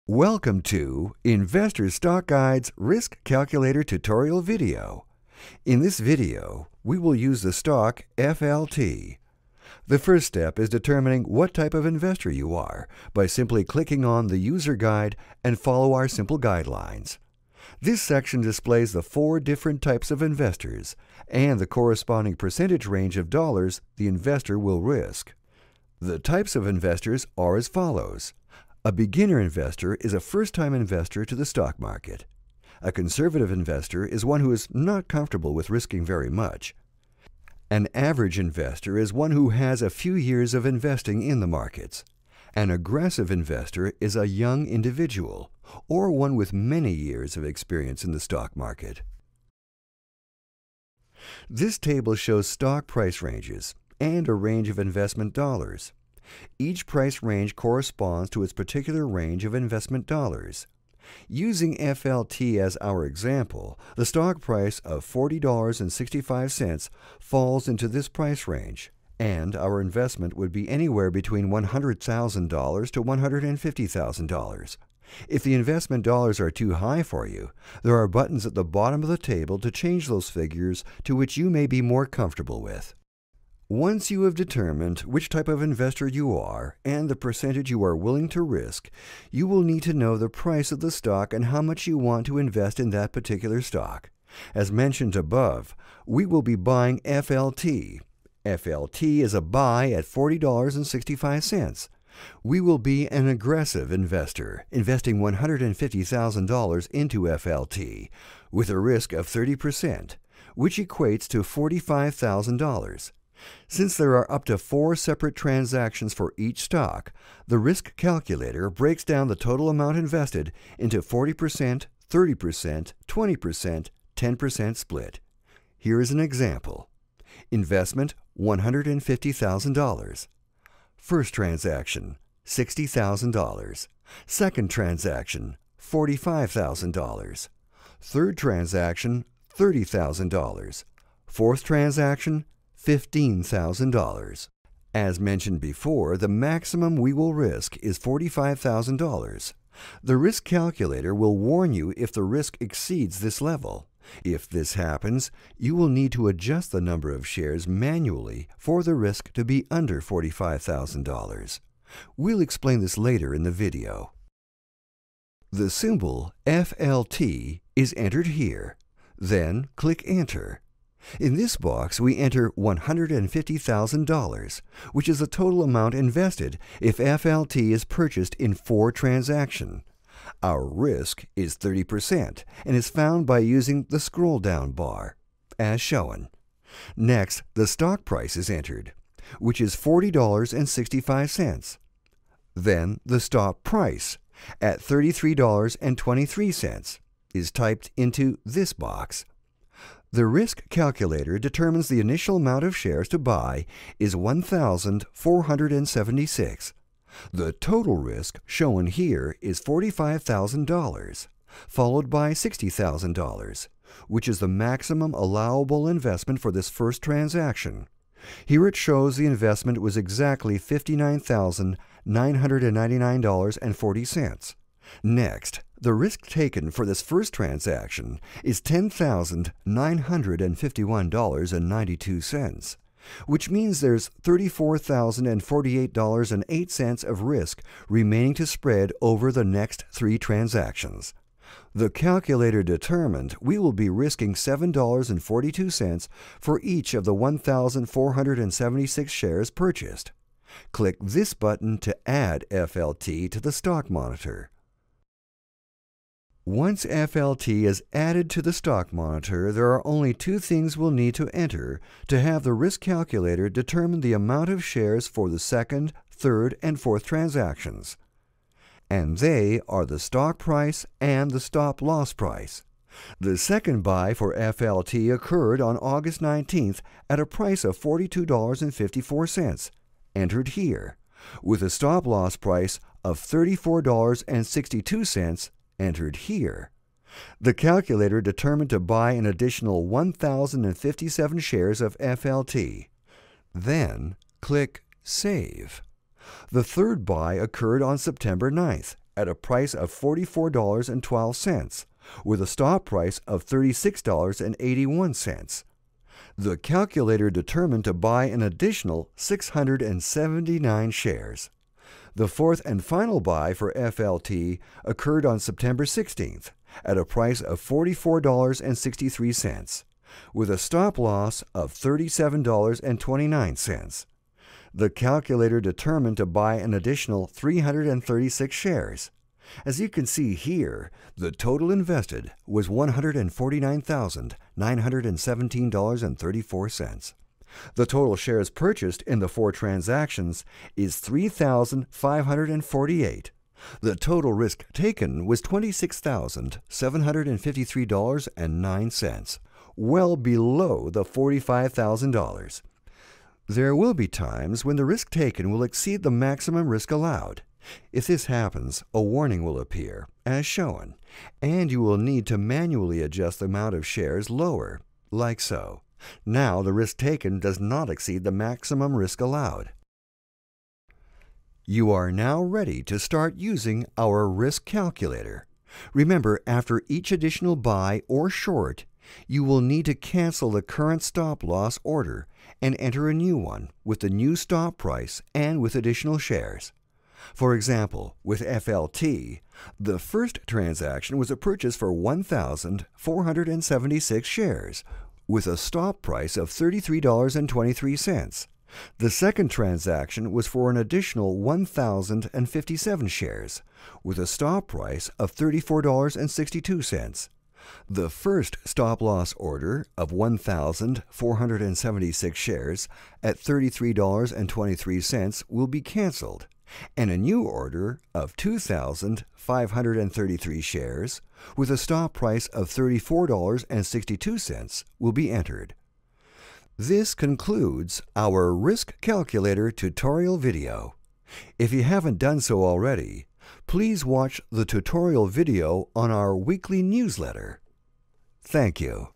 Welcome to Investor Stock Guide's Risk Calculator tutorial video. In this video, we will use the stock FLT. The first step is determining what type of investor you are by simply clicking on the user guide and follow our simple guidelines. This section displays the 4 different types of investors and the corresponding percentage range of dollars the investor will risk. The types of investors are as follows. A beginner investor is a first-time investor to the stock market. A conservative investor is one who is not comfortable with risking very much. An average investor is one who has a few years of investing in the markets. An aggressive investor is a young individual or one with many years of experience in the stock market. This table shows stock price ranges and a range of investment dollars. Each price range corresponds to its particular range of investment dollars. Using FLT as our example, the stock price of $40.65 falls into this price range, and our investment would be anywhere between $100,000 to $150,000. If the investment dollars are too high for you, there are buttons at the bottom of the table to change those figures to which you may be more comfortable with. Once you have determined which type of investor you are and the percentage you are willing to risk, you will need to know the price of the stock and how much you want to invest in that particular stock. As mentioned above, we will be buying FLT. FLT is a buy at $40.65. We will be an aggressive investor, investing $150,000 into FLT with a risk of 30%, which equates to $45,000. Since there are up to 4 separate transactions for each stock, the risk calculator breaks down the total amount invested into 40%, 30%, 20%, 10% split. Here is an example. Investment $150,000. First transaction, $60,000. Second transaction, $45,000. Third transaction, $30,000. Fourth transaction, $15,000. As mentioned before, the maximum we will risk is $45,000. The risk calculator will warn you if the risk exceeds this level. If this happens, you will need to adjust the number of shares manually for the risk to be under $45,000. We'll explain this later in the video. The symbol FLT is entered here. Then click Enter. In this box, we enter $150,000, which is the total amount invested if FLT is purchased in 4 transactions. Our risk is 30% and is found by using the scroll-down bar, as shown. Next, the stock price is entered, which is $40.65. Then the stop price, at $33.23, is typed into this box. The risk calculator determines the initial amount of shares to buy is 1,476. The total risk shown here is $45,000, followed by $60,000, which is the maximum allowable investment for this first transaction. Here it shows the investment was exactly $59,999.40. Next, the risk taken for this first transaction is $10,951.92, which means there's $34,048.08 of risk remaining to spread over the next 3 transactions. The calculator determined we will be risking $7.42 for each of the 1,476 shares purchased. Click this button to add FLT to the stock monitor. Once FLT is added to the stock monitor, there are only 2 things we'll need to enter to have the risk calculator determine the amount of shares for the second, third, and fourth transactions. And they are the stock price and the stop-loss price. The second buy for FLT occurred on August 19th at a price of $42.54, entered here, with a stop-loss price of $34.62, entered here. The calculator determined to buy an additional 1,057 shares of FLT. Then click Save. The third buy occurred on September 9th at a price of $44.12, with a stop price of $36.81. The calculator determined to buy an additional 679 shares. The fourth and final buy for FLT occurred on September 16th at a price of $44.63, with a stop loss of $37.29. The calculator determined to buy an additional 336 shares. As you can see here, the total invested was $149,917.34. The total shares purchased in the 4 transactions is 3,548. The total risk taken was $26,753.09, well below the $45,000. There will be times when the risk taken will exceed the maximum risk allowed. If this happens, a warning will appear, as shown, and you will need to manually adjust the amount of shares lower, like so. Now the risk taken does not exceed the maximum risk allowed. You are now ready to start using our risk calculator. Remember, after each additional buy or short, you will need to cancel the current stop loss order and enter a new one with the new stop price and with additional shares. For example, with FLT, the first transaction was a purchase for 1,476 shares, with a stop price of $33.23. The second transaction was for an additional 1,057 shares, with a stop price of $34.62. The first stop-loss order of 1,476 shares at $33.23 will be canceled, and a new order of 2,533 shares with a stop price of $34.62 will be entered. This concludes our Risk Calculator tutorial video. If you haven't done so already, please watch the tutorial video on our weekly newsletter. Thank you.